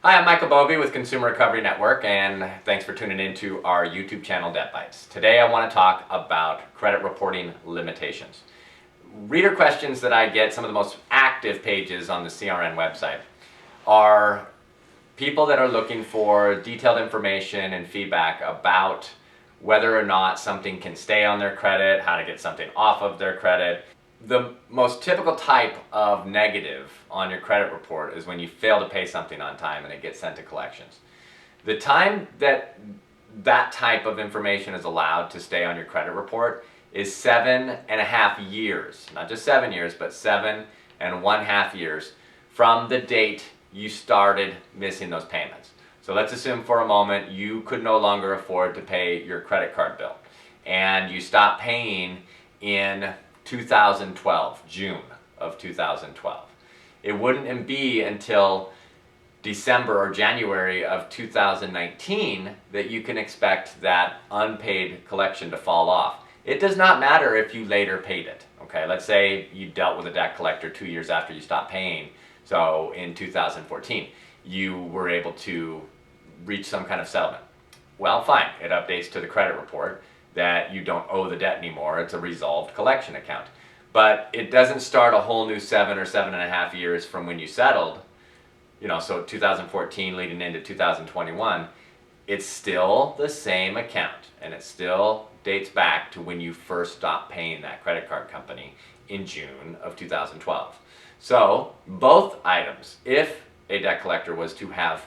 Hi, I'm Michael Bovee with Consumer Recovery Network, and thanks for tuning in to our YouTube channel, DebtBytes. Today I want to talk about credit reporting limitations. Reader questions that I get, some of the most active pages on the CRN website, are people that are looking for detailed information and feedback about whether or not something can stay on their credit, how to get something off of their credit. The most typical type of negative on your credit report is when you fail to pay something on time and it gets sent to collections. The time that that type of information is allowed to stay on your credit report is 7.5 years. Not just 7 years, but 7.5 years from the date you started missing those payments. So let's assume for a moment you could no longer afford to pay your credit card bill and you stopped paying in 2012, June of 2012. It wouldn't be until December or January of 2019 that you can expect that unpaid collection to fall off. It does not matter if you later paid it. Okay, let's say you dealt with a debt collector 2 years after you stopped paying. So in 2014, you were able to reach some kind of settlement. Well, fine, it updates to the credit report that you don't owe the debt anymore. It's a resolved collection account. But it doesn't start a whole new 7 or 7.5 years from when you settled, so 2014 leading into 2021. It's still the same account, and it still dates back to when you first stopped paying that credit card company in June of 2012. So both items, if a debt collector was to have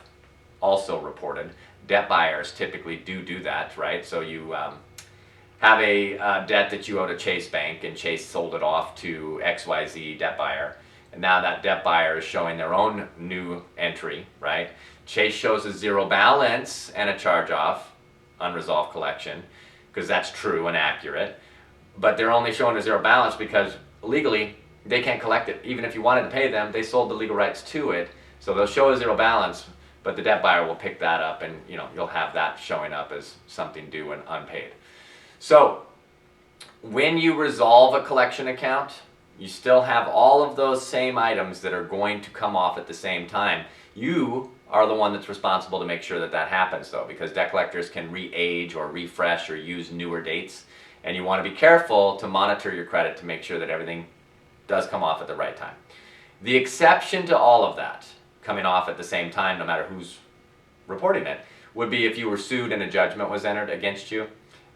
also reported, debt buyers typically do that, right? So you have a debt that you owe to Chase Bank, and Chase sold it off to XYZ debt buyer, and now that debt buyer is showing their own new entry, right? Chase shows a zero balance and a charge-off, unresolved collection, because that's true and accurate, but they're only showing a zero balance because legally they can't collect it. Even if you wanted to pay them, they sold the legal rights to it, so they'll show a zero balance, but the debt buyer will pick that up, and you'll have that showing up as something due and unpaid. So when you resolve a collection account, you still have all of those same items that are going to come off at the same time. You are the one that's responsible to make sure that that happens, though, because debt collectors can re-age or refresh or use newer dates, and you want to be careful to monitor your credit to make sure that everything does come off at the right time. The exception to all of that coming off at the same time, no matter who's reporting it, would be if you were sued and a judgment was entered against you.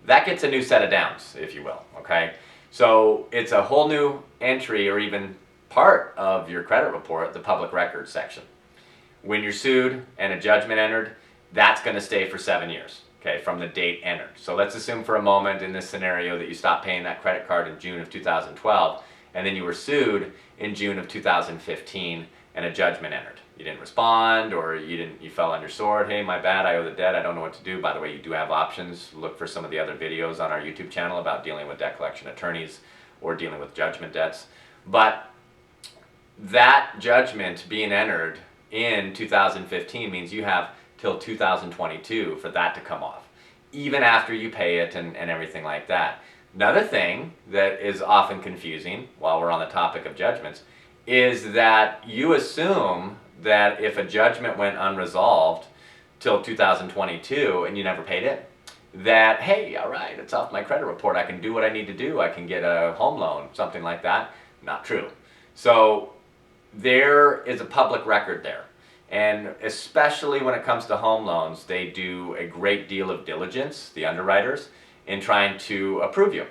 That gets a new set of downs, if you will, okay? So it's a whole new entry or even part of your credit report, the public records section. When you're sued and a judgment entered, that's going to stay for 7 years, okay, from the date entered. So let's assume for a moment in this scenario that you stopped paying that credit card in June of 2012, and then you were sued in June of 2015 and a judgment entered. You didn't respond, or you fell on your sword. Hey, my bad, I owe the debt, I don't know what to do. By the way, you do have options. Look for some of the other videos on our YouTube channel about dealing with debt collection attorneys or dealing with judgment debts. But that judgment being entered in 2015 means you have till 2022 for that to come off, even after you pay it and everything like that. Another thing that is often confusing while we're on the topic of judgments is that you assume that if a judgment went unresolved till 2022 and you never paid it, that, hey, all right, it's off my credit report, I can do what I need to do, I can get a home loan, something like that. Not true. So there is a public record there, and especially when it comes to home loans, they do a great deal of diligence, the underwriters, in trying to approve you.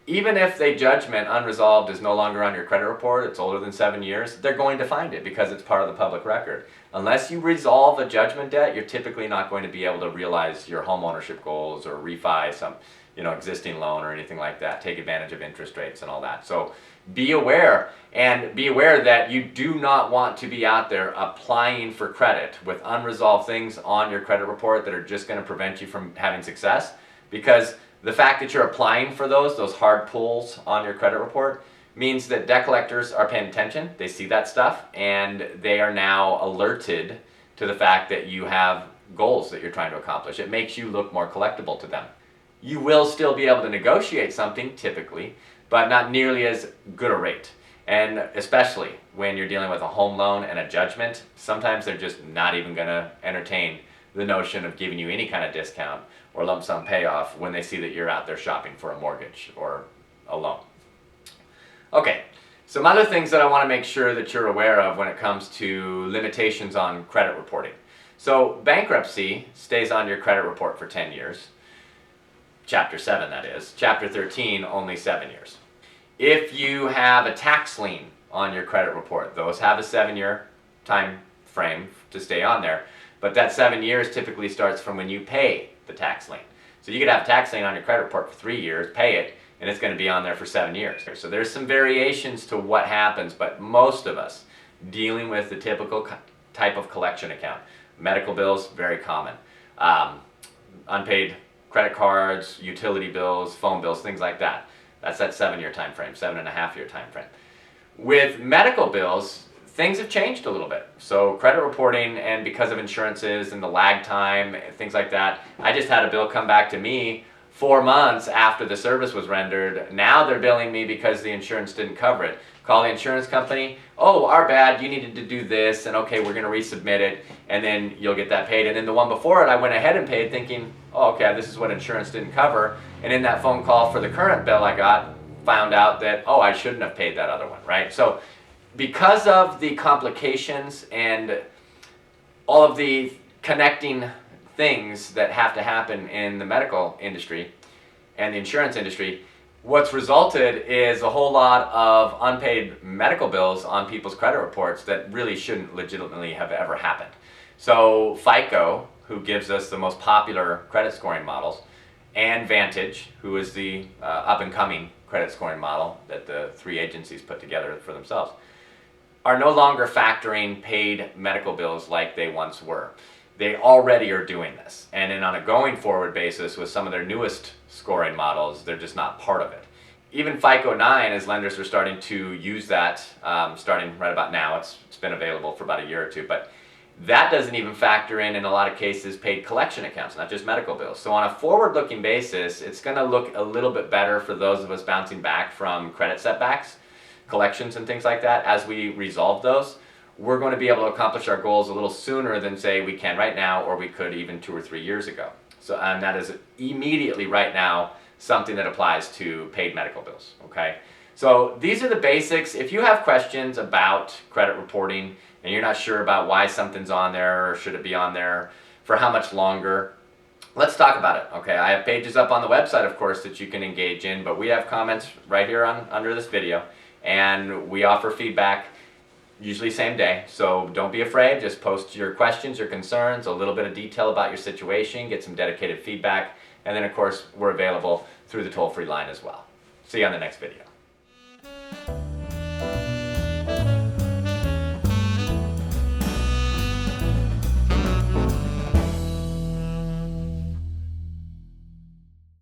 Even if the judgment unresolved is no longer on your credit report, it's older than 7 years, they're going to find it because it's part of the public record. Unless you resolve a judgment debt, you're typically not going to be able to realize your home ownership goals or refi some existing loan or anything like that, take advantage of interest rates and all that. So be aware, and be aware that you do not want to be out there applying for credit with unresolved things on your credit report that are just going to prevent you from having success, because the fact that you're applying for those hard pulls on your credit report means that debt collectors are paying attention, they see that stuff, and they are now alerted to the fact that you have goals that you're trying to accomplish. It makes you look more collectible to them. You will still be able to negotiate something, typically, but not nearly as good a rate. And especially when you're dealing with a home loan and a judgment, sometimes they're just not even going to entertain the notion of giving you any kind of discount or lump sum payoff when they see that you're out there shopping for a mortgage or a loan. Okay, some other things that I want to make sure that you're aware of when it comes to limitations on credit reporting. So bankruptcy stays on your credit report for 10 years. Chapter 7, that is. Chapter 13, only 7 years. If you have a tax lien on your credit report, those have a 7-year time frame to stay on there. But that 7 years typically starts from when you pay the tax lien. So you could have a tax lien on your credit report for 3 years, pay it, and it's going to be on there for 7 years. So there's some variations to what happens, but most of us dealing with the typical type of collection account. Medical bills, very common. Unpaid credit cards, utility bills, phone bills, things like that. That's that 7-year time frame, 7.5-year time frame. With medical bills, things have changed a little bit. So credit reporting, and because of insurances and the lag time, things like that, I just had a bill come back to me 4 months after the service was rendered. Now they're billing me because the insurance didn't cover it. Call the insurance company, oh, our bad, you needed to do this, and okay, we're going to resubmit it, and then you'll get that paid. And then the one before it, I went ahead and paid thinking, oh, okay, this is what insurance didn't cover. And in that phone call for the current bill I got, found out that, oh, I shouldn't have paid that other one, right? So because of the complications and all of the connecting things that have to happen in the medical industry and the insurance industry, what's resulted is a whole lot of unpaid medical bills on people's credit reports that really shouldn't legitimately have ever happened. So FICO, who gives us the most popular credit scoring models, and Vantage, who is the up-and-coming credit scoring model that the 3 agencies put together for themselves, are no longer factoring paid medical bills like they once were. They already are doing this. And then on a going forward basis with some of their newest scoring models, they're just not part of it. Even FICO 9, as lenders are starting to use that, starting right about now. It's been available for about a year or two, but that doesn't even factor in a lot of cases, paid collection accounts, not just medical bills. So on a forward-looking basis, it's going to look a little bit better for those of us bouncing back from credit setbacks, collections and things like that. As we resolve those, we're going to be able to accomplish our goals a little sooner than, say, we can right now, or we could even 2 or 3 years ago. So, and that is immediately right now something that applies to paid medical bills, okay? So these are the basics. If you have questions about credit reporting and you're not sure about why something's on there or should it be on there for how much longer, let's talk about it, okay? I have pages up on the website, of course, that you can engage in, but we have comments right here under this video, and we offer feedback usually same day. So don't be afraid, just post your questions, your concerns, a little bit of detail about your situation, get some dedicated feedback, and then of course we're available through the toll-free line as well. See you on the next video.